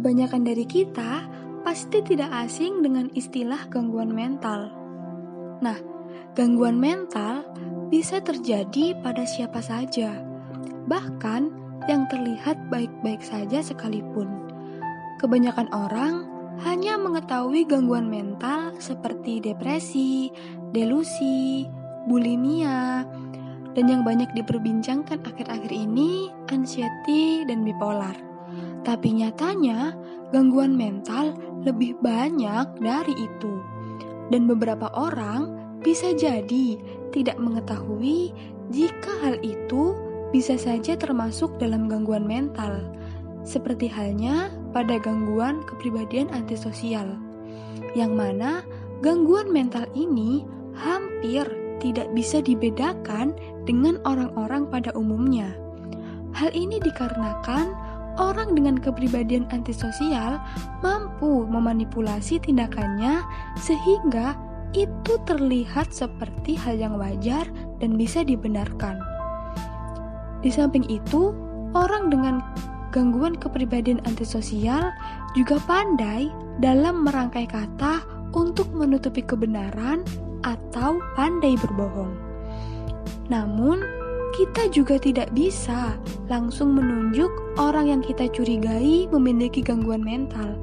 kebanyakan dari kita pasti tidak asing dengan istilah gangguan mental. Nah, gangguan mental bisa terjadi pada siapa saja, bahkan yang terlihat baik-baik saja sekalipun. Kebanyakan orang hanya mengetahui gangguan mental seperti depresi, delusi, bulimia, dan yang banyak diperbincangkan akhir-akhir ini, anxiety dan bipolar. Tapi nyatanya, gangguan mental lebih banyak dari itu. Dan beberapa orang bisa jadi tidak mengetahui jika hal itu bisa saja termasuk dalam gangguan mental, seperti halnya pada gangguan kepribadian antisosial, yang mana gangguan mental ini hampir tidak bisa dibedakan dengan orang-orang pada umumnya. Hal ini dikarenakan orang dengan kepribadian antisosial mampu memanipulasi tindakannya sehingga itu terlihat seperti hal yang wajar dan bisa dibenarkan. Di samping itu, orang dengan gangguan kepribadian antisosial juga pandai dalam merangkai kata untuk menutupi kebenaran atau pandai berbohong. Namun, kita juga tidak bisa langsung menunjuk orang yang kita curigai memiliki gangguan mental.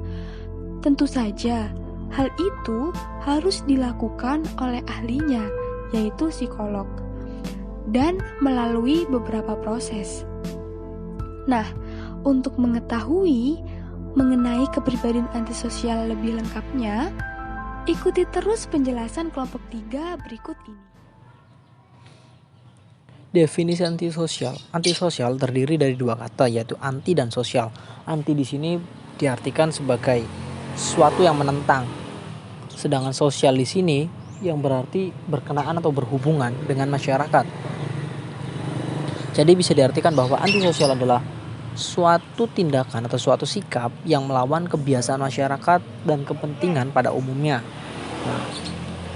Tentu saja, hal itu harus dilakukan oleh ahlinya, yaitu psikolog, dan melalui beberapa proses. Nah, untuk mengetahui mengenai kepribadian antisosial lebih lengkapnya, ikuti terus penjelasan kelompok 3 berikut ini. Definisi antisosial. Antisosial terdiri dari dua kata, yaitu anti dan sosial. Anti di sini diartikan sebagai sesuatu yang menentang. Sedangkan sosial di sini yang berarti berkenaan atau berhubungan dengan masyarakat. Jadi bisa diartikan bahwa antisosial adalah suatu tindakan atau suatu sikap yang melawan kebiasaan masyarakat dan kepentingan pada umumnya.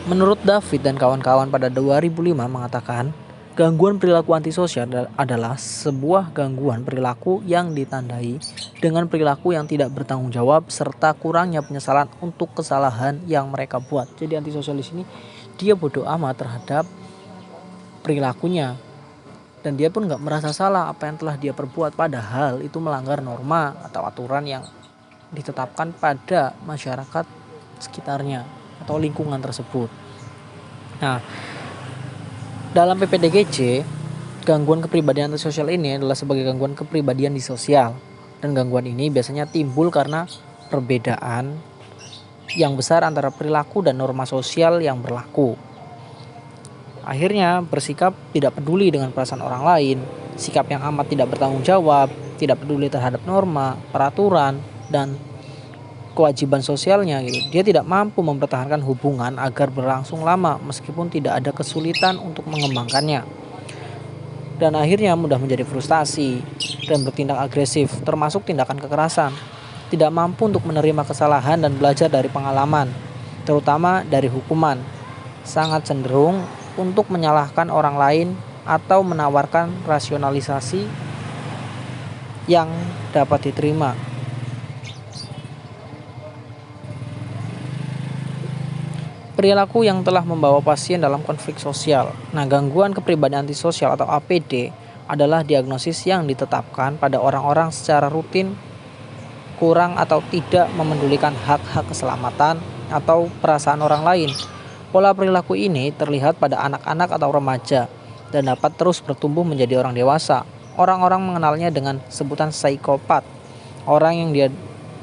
Menurut David dan kawan-kawan pada 2005 mengatakan, gangguan perilaku antisosial adalah sebuah gangguan perilaku yang ditandai dengan perilaku yang tidak bertanggung jawab serta kurangnya penyesalan untuk kesalahan yang mereka buat. Jadi antisosial di sini dia bodoh amat terhadap perilakunya dan dia pun nggak merasa salah apa yang telah dia perbuat, padahal itu melanggar norma atau aturan yang ditetapkan pada masyarakat sekitarnya atau lingkungan tersebut. Nah, dalam PPDGC, gangguan kepribadian antisosial ini adalah sebagai gangguan kepribadian disosial. Dan gangguan ini biasanya timbul karena perbedaan yang besar antara perilaku dan norma sosial yang berlaku. Akhirnya bersikap tidak peduli dengan perasaan orang lain, sikap yang amat tidak bertanggung jawab, tidak peduli terhadap norma, peraturan, dan kewajiban sosialnya gitu. Dia tidak mampu mempertahankan hubungan agar berlangsung lama meskipun tidak ada kesulitan untuk mengembangkannya. Dan akhirnya mudah menjadi frustasi dan bertindak agresif, termasuk tindakan kekerasan. Tidak mampu untuk menerima kesalahan dan belajar dari pengalaman, terutama dari hukuman. Sangat cenderung untuk menyalahkan orang lain atau menawarkan rasionalisasi yang dapat diterima. Perilaku yang telah membawa pasien dalam konflik sosial. Nah, gangguan kepribadian antisosial atau APD adalah diagnosis yang ditetapkan pada orang-orang secara rutin kurang atau tidak memedulikan hak-hak keselamatan atau perasaan orang lain. Pola perilaku ini terlihat pada anak-anak atau remaja dan dapat terus bertumbuh menjadi orang dewasa. Orang-orang mengenalnya dengan sebutan psikopat. Orang yang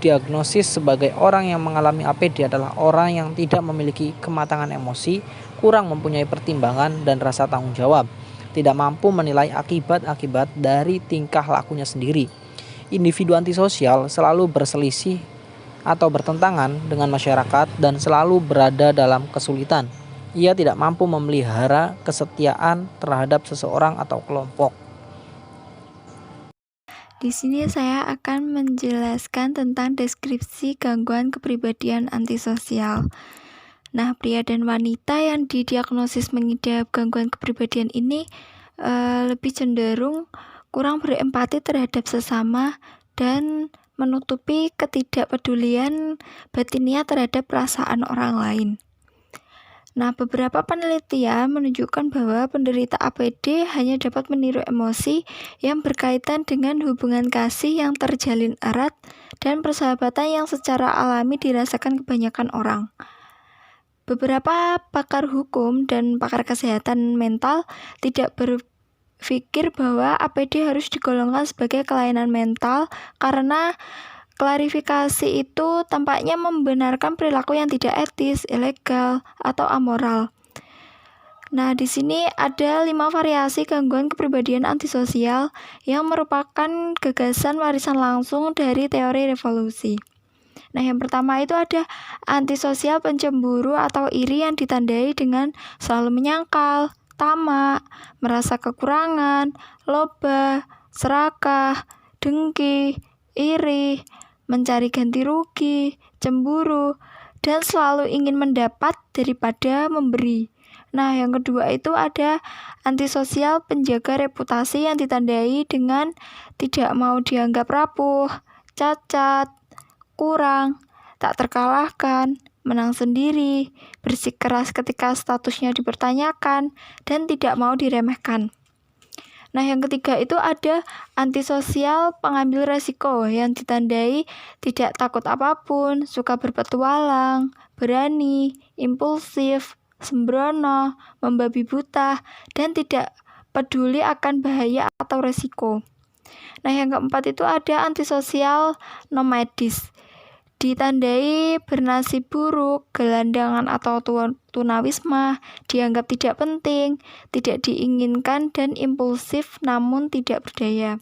diagnosis sebagai orang yang mengalami APD adalah orang yang tidak memiliki kematangan emosi, kurang mempunyai pertimbangan dan rasa tanggung jawab, tidak mampu menilai akibat-akibat dari tingkah lakunya sendiri. Individu antisosial selalu berselisih atau bertentangan dengan masyarakat dan selalu berada dalam kesulitan. Ia tidak mampu memelihara kesetiaan terhadap seseorang atau kelompok. Di sini saya akan menjelaskan tentang deskripsi gangguan kepribadian antisosial. Nah, pria dan wanita yang didiagnosis mengidap gangguan kepribadian ini lebih cenderung kurang berempati terhadap sesama dan menutupi ketidakpedulian batinnya terhadap perasaan orang lain. Nah, beberapa penelitian menunjukkan bahwa penderita APD hanya dapat meniru emosi yang berkaitan dengan hubungan kasih yang terjalin erat dan persahabatan yang secara alami dirasakan kebanyakan orang. Beberapa pakar hukum dan pakar kesehatan mental tidak berpikir bahwa APD harus digolongkan sebagai kelainan mental karena klarifikasi itu tampaknya membenarkan perilaku yang tidak etis, ilegal, atau amoral. Nah, di sini ada 5 variasi gangguan kepribadian antisosial yang merupakan gagasan warisan langsung dari teori revolusi. Nah, yang pertama itu ada antisosial pencemburu atau iri yang ditandai dengan selalu menyangkal, tamak, merasa kekurangan, loba, serakah, dengki, iri, mencari ganti rugi, cemburu, dan selalu ingin mendapat daripada memberi. Nah, yang kedua itu ada antisosial penjaga reputasi yang ditandai dengan tidak mau dianggap rapuh, cacat, kurang, tak terkalahkan, menang sendiri, bersikeras ketika statusnya dipertanyakan, dan tidak mau diremehkan. Nah, yang ketiga itu ada antisosial pengambil resiko yang ditandai tidak takut apapun, suka berpetualang, berani, impulsif, sembrono, membabi buta, dan tidak peduli akan bahaya atau resiko. Nah, yang keempat itu ada antisosial nomadis, ditandai bernasib buruk, gelandangan atau tunawisma, dianggap tidak penting, tidak diinginkan, dan impulsif namun tidak berdaya.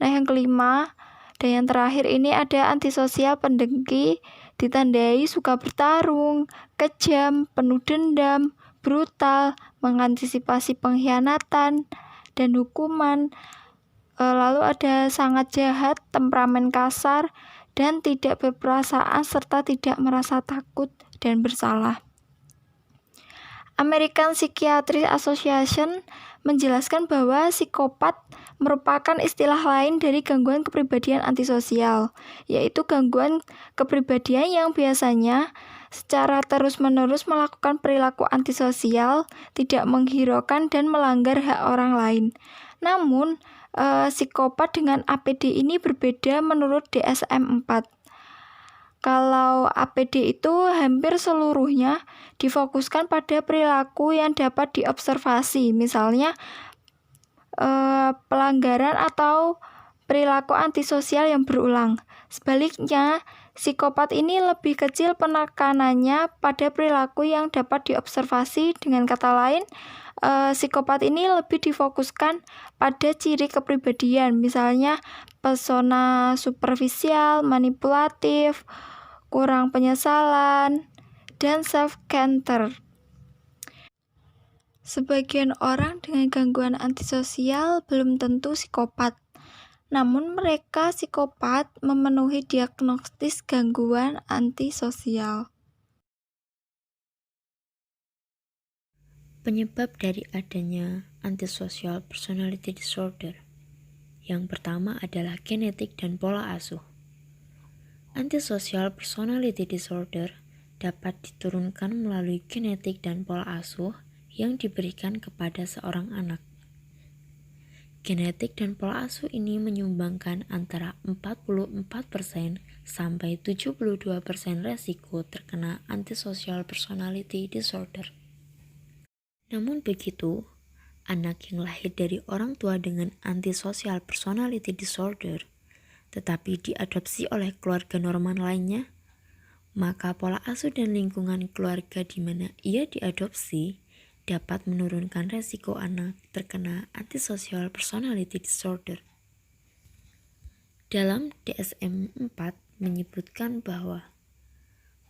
Nah, yang kelima dan yang terakhir ini ada antisosial pendengki, ditandai suka bertarung, kejam, penuh dendam, brutal, mengantisipasi pengkhianatan dan hukuman. Lalu ada sangat jahat, temperamen kasar, dan tidak berperasaan serta tidak merasa takut dan bersalah. American Psychiatric Association menjelaskan bahwa psikopat merupakan istilah lain dari gangguan kepribadian antisosial, yaitu gangguan kepribadian yang biasanya secara terus-menerus melakukan perilaku antisosial, tidak menghiraukan dan melanggar hak orang lain. Namun, psikopat dengan APD ini berbeda menurut DSM-4. Kalau APD itu hampir seluruhnya difokuskan pada perilaku yang dapat diobservasi, misalnya pelanggaran atau perilaku antisosial yang berulang. Sebaliknya, psikopat ini lebih kecil penekanannya pada perilaku yang dapat diobservasi. Dengan kata lain, psikopat ini lebih difokuskan pada ciri kepribadian, misalnya pesona superficial, manipulatif, kurang penyesalan, dan self-centered. Sebagian orang dengan gangguan antisosial belum tentu psikopat, namun mereka psikopat memenuhi diagnosis gangguan antisosial. Penyebab dari adanya antisocial personality disorder. Yang pertama adalah genetik dan pola asuh. Antisocial personality disorder dapat diturunkan melalui genetik dan pola asuh yang diberikan kepada seorang anak. Genetik dan pola asuh ini menyumbangkan antara 44% sampai 72% resiko terkena antisocial personality disorder. Namun begitu, anak yang lahir dari orang tua dengan antisocial personality disorder tetapi diadopsi oleh keluarga normal lainnya, maka pola asuh dan lingkungan keluarga di mana ia diadopsi dapat menurunkan resiko anak terkena antisocial personality disorder. Dalam DSM-4 menyebutkan bahwa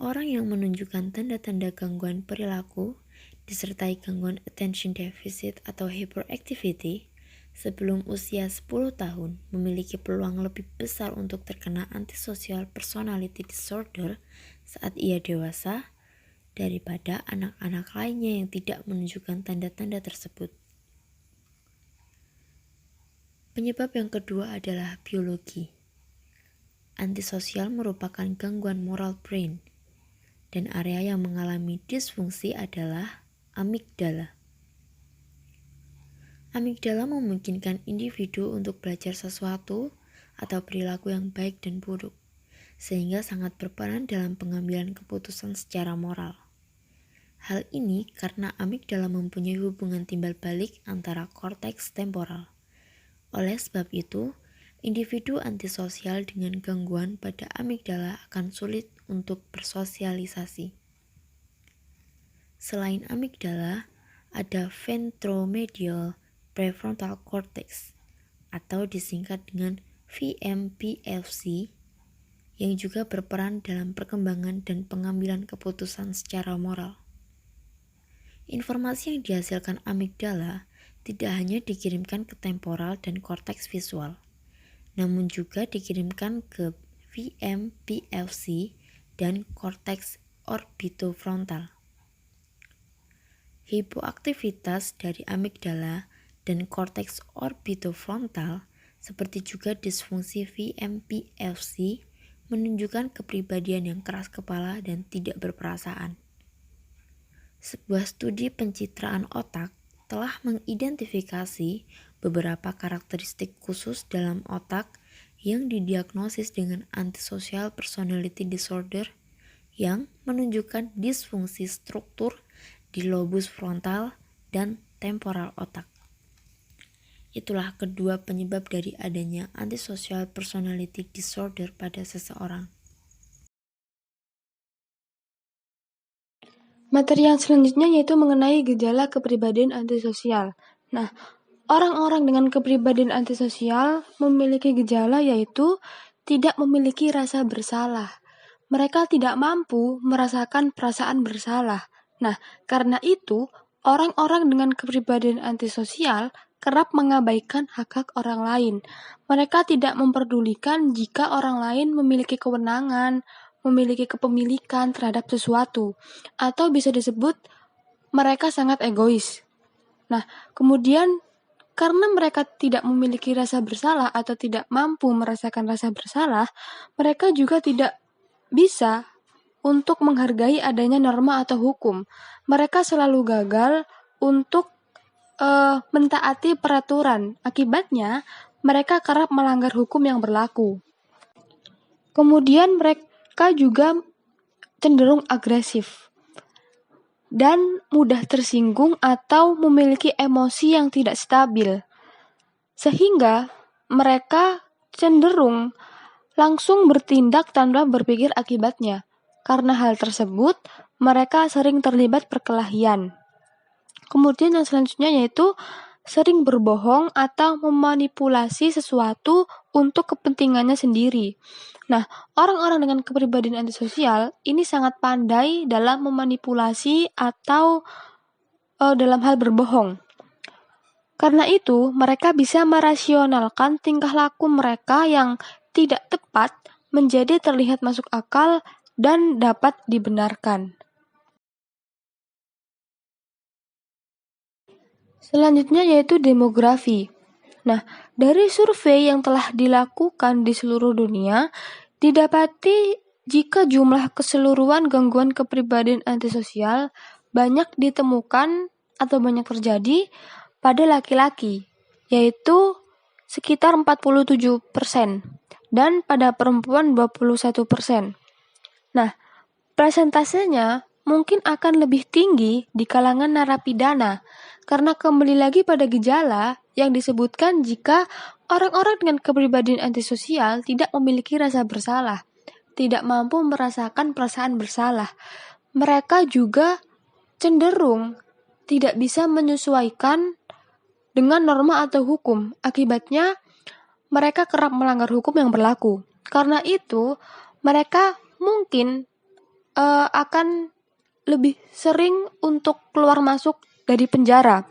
orang yang menunjukkan tanda-tanda gangguan perilaku disertai gangguan attention deficit atau hyperactivity sebelum usia 10 tahun memiliki peluang lebih besar untuk terkena antisocial personality disorder saat ia dewasa daripada anak-anak lainnya yang tidak menunjukkan tanda-tanda tersebut. Penyebab yang kedua adalah biologi. antisosial merupakan gangguan moral brain, dan area yang mengalami disfungsi adalah amigdala. Amigdala memungkinkan individu untuk belajar sesuatu atau perilaku yang baik dan buruk, sehingga sangat berperan dalam pengambilan keputusan secara moral. Hal ini karena amigdala mempunyai hubungan timbal balik antara korteks temporal. Oleh sebab itu, individu antisosial dengan gangguan pada amigdala akan sulit untuk bersosialisasi. Selain amigdala, ada ventromedial prefrontal cortex atau disingkat dengan VMPFC yang juga berperan dalam perkembangan dan pengambilan keputusan secara moral. Informasi yang dihasilkan amigdala tidak hanya dikirimkan ke temporal dan korteks visual, namun juga dikirimkan ke VMPFC dan korteks orbitofrontal. Hipoaktivitas dari amigdala dan korteks orbitofrontal seperti juga disfungsi VMPFC menunjukkan kepribadian yang keras kepala dan tidak berperasaan. Sebuah studi pencitraan otak telah mengidentifikasi beberapa karakteristik khusus dalam otak yang didiagnosis dengan antisocial personality disorder yang menunjukkan disfungsi struktur di lobus frontal dan temporal otak. Itulah kedua penyebab dari adanya antisocial personality disorder pada seseorang. Materi yang selanjutnya yaitu mengenai gejala kepribadian antisosial. Nah, orang-orang dengan kepribadian antisosial memiliki gejala yaitu tidak memiliki rasa bersalah. Mereka tidak mampu merasakan perasaan bersalah. Nah, karena itu, orang-orang dengan kepribadian antisosial kerap mengabaikan hak-hak orang lain. Mereka tidak memperdulikan jika orang lain memiliki kewenangan, memiliki kepemilikan terhadap sesuatu, atau bisa disebut mereka sangat egois. Nah, kemudian karena mereka tidak memiliki rasa bersalah atau tidak mampu merasakan rasa bersalah, mereka juga tidak bisa untuk menghargai adanya norma atau hukum. Mereka selalu gagal untuk mentaati peraturan. Akibatnya, mereka kerap melanggar hukum yang berlaku. Kemudian mereka juga cenderung agresif dan mudah tersinggung atau memiliki emosi yang tidak stabil. Sehingga mereka cenderung langsung bertindak tanpa berpikir akibatnya. Karena hal tersebut, mereka sering terlibat perkelahian. Kemudian yang selanjutnya yaitu sering berbohong atau memanipulasi sesuatu untuk kepentingannya sendiri. Nah, orang-orang dengan kepribadian antisosial ini sangat pandai dalam memanipulasi atau dalam hal berbohong. Karena itu, mereka bisa merasionalkan tingkah laku mereka yang tidak tepat menjadi terlihat masuk akal dan dapat dibenarkan. Selanjutnya yaitu demografi. Nah, dari survei yang telah dilakukan di seluruh dunia, didapati jika jumlah keseluruhan gangguan kepribadian antisosial banyak ditemukan atau banyak terjadi pada laki-laki, yaitu sekitar 47%, dan pada perempuan 21%. Nah, presentasenya mungkin akan lebih tinggi di kalangan narapidana, karena kembali lagi pada gejala yang disebutkan jika orang-orang dengan kepribadian antisosial tidak memiliki rasa bersalah, tidak mampu merasakan perasaan bersalah. Mereka juga cenderung tidak bisa menyesuaikan dengan norma atau hukum. Akibatnya, mereka kerap melanggar hukum yang berlaku. Karena itu, mereka mungkin akan lebih sering untuk keluar masuk dari penjara.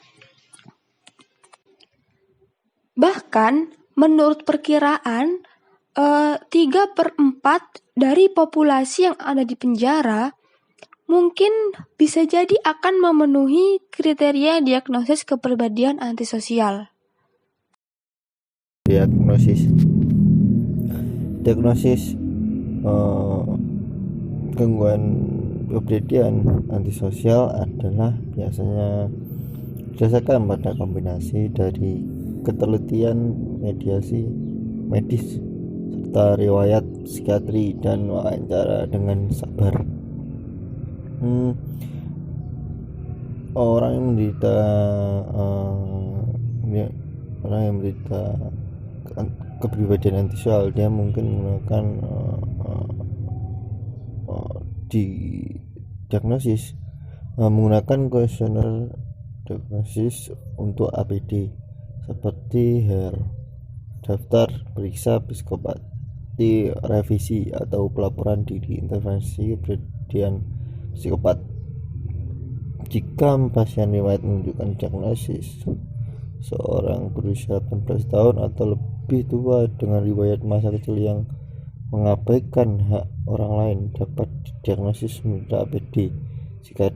Bahkan menurut perkiraan 3/4 dari populasi yang ada di penjara mungkin bisa jadi akan memenuhi kriteria diagnosis kepribadian antisosial. Diagnosis diagnosis gangguan kepribadian antisosial adalah biasanya berdasarkan pada kombinasi dari ketelitian mediasi medis serta riwayat psikiatri dan wawancara dengan sabar. Orang yang menderita kepribadian antisosial, dia mungkin menggunakan di diagnosis menggunakan kuesioner diagnosis untuk APD seperti HER, daftar periksa psikopati revisi, atau pelaporan diri intervensi kepribadian psikopat. Jika pasien riwayat menunjukkan diagnosis seorang berusia 18 tahun atau lebih tua dengan riwayat masa kecil yang mengabaikan hak orang lain, dapat didiagnosis menderita APD jika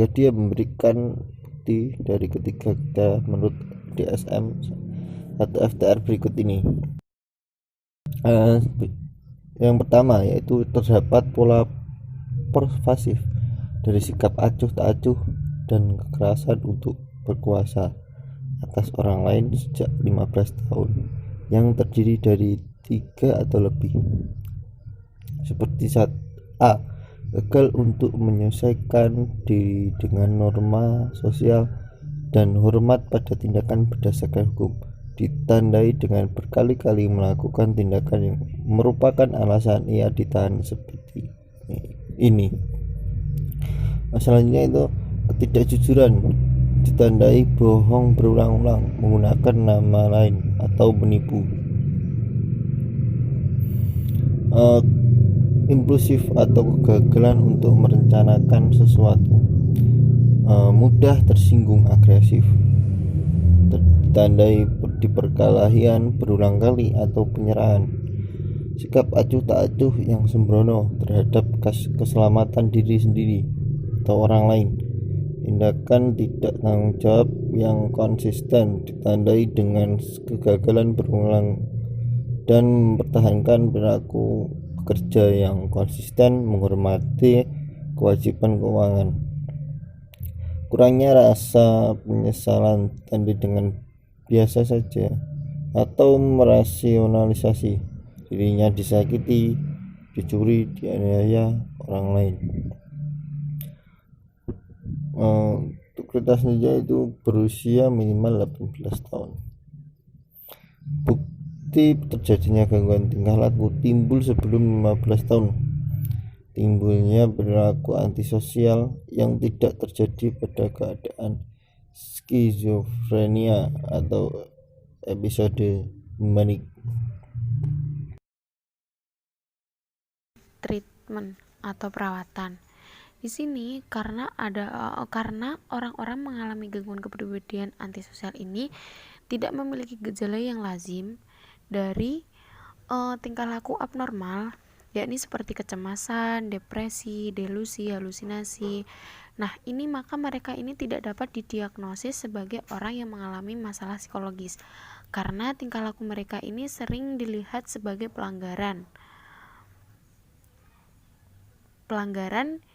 dia memberikan bukti dari ketiga kriteria menurut DSM atau FTR berikut ini. Yang pertama yaitu terdapat pola pervasif dari sikap acuh tak acuh dan kekerasan untuk berkuasa atas orang lain sejak 15 tahun yang terdiri dari 3 atau lebih, seperti A. Gagal untuk menyelesaikan diri dengan norma sosial dan hormat pada tindakan berdasarkan hukum, ditandai dengan berkali-kali melakukan tindakan yang merupakan alasan ia ditahan seperti ini. Selanjutnya itu ketidakjujuran, ditandai bohong berulang-ulang, menggunakan nama lain atau menipu. Impulsif atau kegagalan untuk merencanakan sesuatu, mudah tersinggung, agresif, ditandai diperkelahian berulang kali atau penyerahan. Sikap acuh tak acuh yang sembrono terhadap keselamatan diri sendiri atau orang lain. Tindakan tidak tanggung jawab yang konsisten, ditandai dengan kegagalan berulang dan mempertahankan perilaku kerja yang konsisten, menghormati kewajiban keuangan. Kurangnya rasa penyesalan, ditandai dengan biasa saja atau merasionalisasi dirinya disakiti, dicuri, dianiaya orang lain. Untuk kriteria selanjutnya itu berusia minimal 18 tahun. Bukti terjadinya gangguan tingkah laku timbul sebelum 15 tahun. Timbulnya perilaku antisosial yang tidak terjadi pada keadaan skizofrenia atau episode manik. Treatment atau perawatan. Di sini karena orang-orang mengalami gangguan kepribadian antisosial ini tidak memiliki gejala yang lazim dari tingkah laku abnormal, yakni seperti kecemasan, depresi, delusi, halusinasi. Nah, ini maka mereka ini tidak dapat didiagnosis sebagai orang yang mengalami masalah psikologis karena tingkah laku mereka ini sering dilihat sebagai pelanggaran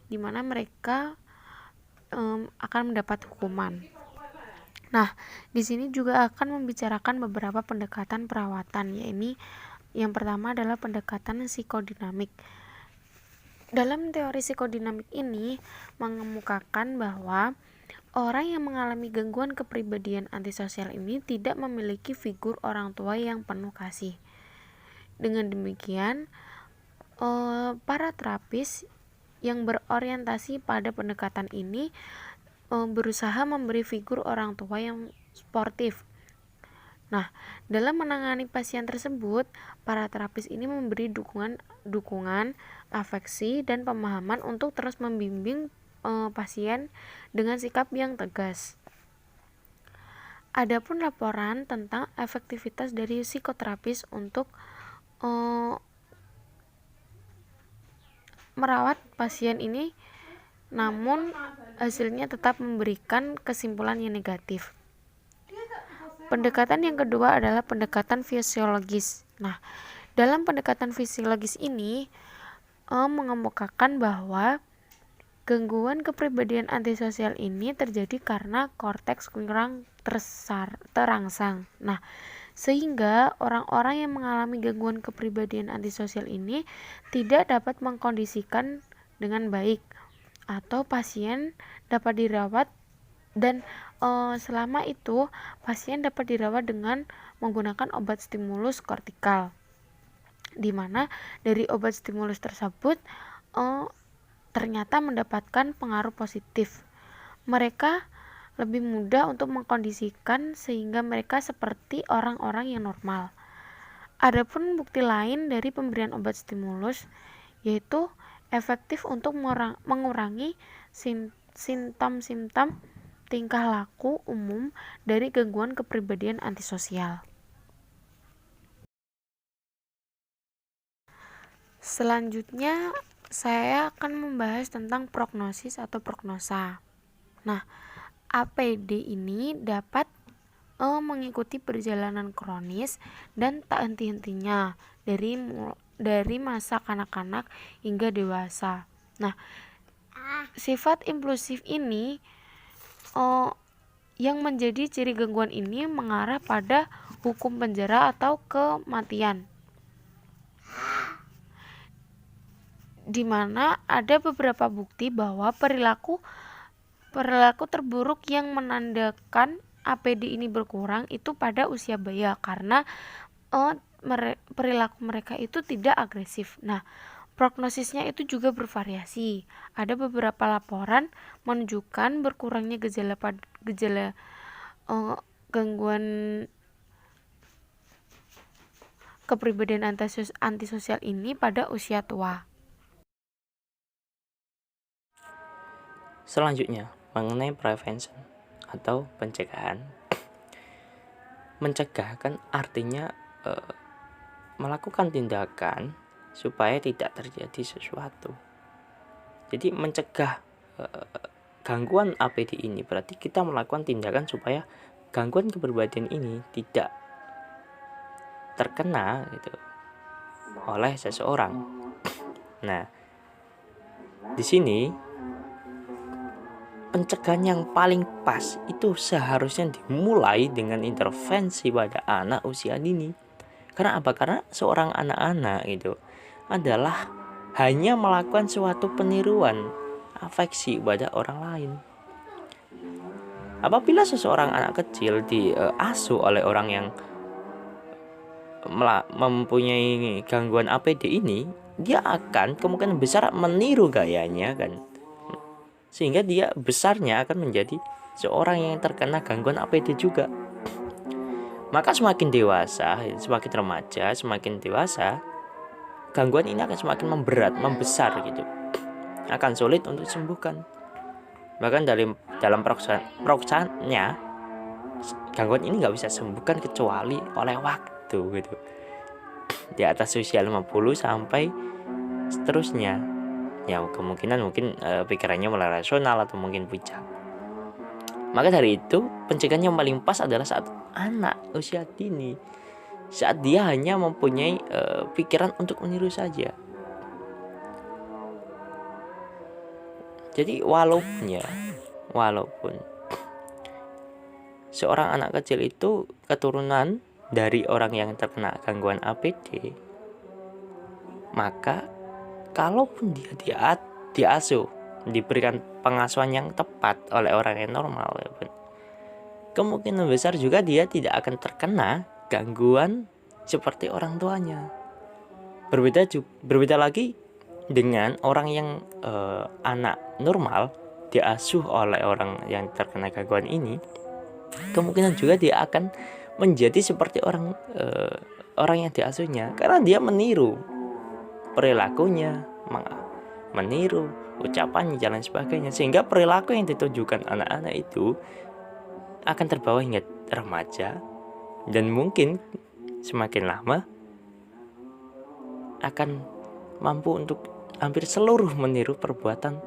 di mana mereka akan mendapat hukuman. Nah, di sini juga akan membicarakan beberapa pendekatan perawatan, yakni yang pertama adalah pendekatan psikodinamik. Dalam teori psikodinamik ini mengemukakan bahwa orang yang mengalami gangguan kepribadian antisosial ini tidak memiliki figur orang tua yang penuh kasih. Dengan demikian, para terapis yang berorientasi pada pendekatan ini berusaha memberi figur orang tua yang sportif. Nah, dalam menangani pasien tersebut, para terapis ini memberi dukungan, afeksi, dan pemahaman untuk terus membimbing pasien dengan sikap yang tegas. Adapun laporan tentang efektivitas dari psikoterapis untuk merawat pasien ini, namun hasilnya tetap memberikan kesimpulan yang negatif. pendekatan yang kedua adalah pendekatan fisiologis. Nah, dalam pendekatan fisiologis ini mengemukakan bahwa gangguan kepribadian antisosial ini terjadi karena korteks kurang terangsang. Nah, sehingga orang-orang yang mengalami gangguan kepribadian antisosial ini tidak dapat mengkondisikan dengan baik, atau pasien dapat dirawat dan selama itu pasien dapat dirawat dengan menggunakan obat stimulus kortikal, di mana dari obat stimulus tersebut ternyata mendapatkan pengaruh positif. Mereka lebih mudah untuk mengkondisikan sehingga mereka seperti orang-orang yang normal. Adapun bukti lain dari pemberian obat stimulus yaitu efektif untuk mengurangi simptom-simptom tingkah laku umum dari gangguan kepribadian antisosial. Selanjutnya saya akan membahas tentang prognosis atau prognosa. Nah, APD ini dapat mengikuti perjalanan kronis dan tak henti-hentinya dari masa kanak-kanak hingga dewasa. Nah, sifat impulsif ini yang menjadi ciri gangguan ini mengarah pada hukum penjara atau kematian, di mana ada beberapa bukti bahwa perilaku terburuk yang menandakan APD ini berkurang itu pada usia baya karena perilaku mereka itu tidak agresif. Nah, prognosisnya itu juga bervariasi. Ada beberapa laporan menunjukkan berkurangnya gejala gangguan kepribadian antisosial ini pada usia tua. Selanjutnya, mengenai prevention atau pencegahan. Mencegah kan artinya melakukan tindakan supaya tidak terjadi sesuatu. Jadi mencegah gangguan APD ini berarti kita melakukan tindakan supaya gangguan kepribadian ini tidak terkena gitu oleh seseorang. Nah, di sini pencegahan yang paling pas itu seharusnya dimulai dengan intervensi pada anak usia dini. Karena apa? Karena seorang anak-anak itu adalah hanya melakukan suatu peniruan afeksi pada orang lain. Apabila seseorang anak kecil diasuh oleh orang yang mempunyai gangguan APD ini, dia akan kemungkinan besar meniru gayanya kan. Sehingga dia besarnya akan menjadi seorang yang terkena gangguan APD juga. Maka semakin dewasa, semakin remaja, semakin dewasa, gangguan ini akan semakin memberat, membesar gitu. Akan sulit untuk disembuhkan. Bahkan dalam prognosanya, gangguan ini nggak bisa disembuhkan kecuali oleh waktu gitu. Di atas usia 50 sampai seterusnya. Ya kemungkinan mungkin pikirannya mulai rasional atau mungkin bijak. Maka dari itu pencegahan yang paling pas adalah saat anak usia dini, saat dia hanya mempunyai pikiran untuk meniru saja. Jadi walaupun seorang anak kecil itu keturunan dari orang yang terkena gangguan APD, maka kalaupun dia diasuh, diberikan pengasuhan yang tepat oleh orang yang normal, kemungkinan besar juga dia tidak akan terkena gangguan seperti orang tuanya. Berbeda lagi dengan orang yang anak normal diasuh oleh orang yang terkena gangguan ini, kemungkinan juga dia akan menjadi seperti orang yang diasuhnya karena dia meniru perilakunya, meniru ucapannya dan lain sebagainya, sehingga perilaku yang ditunjukkan anak-anak itu akan terbawa hingga remaja dan mungkin semakin lama akan mampu untuk hampir seluruh meniru perbuatan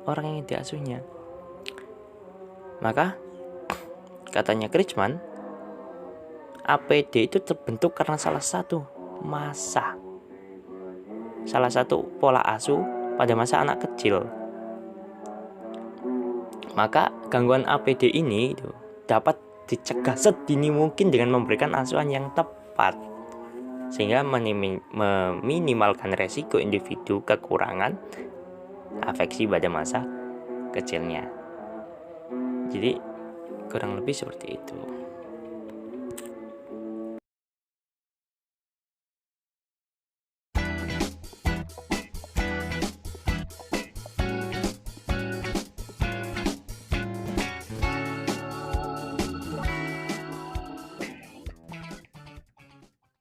orang yang diasuhnya. Maka katanya Krishman, APD itu terbentuk karena salah satu pola asuh pada masa anak kecil. Maka gangguan APD ini dapat dicegah sedini mungkin dengan memberikan asuhan yang tepat, sehingga meminimalkan resiko individu kekurangan afeksi pada masa kecilnya. Jadi kurang lebih seperti itu.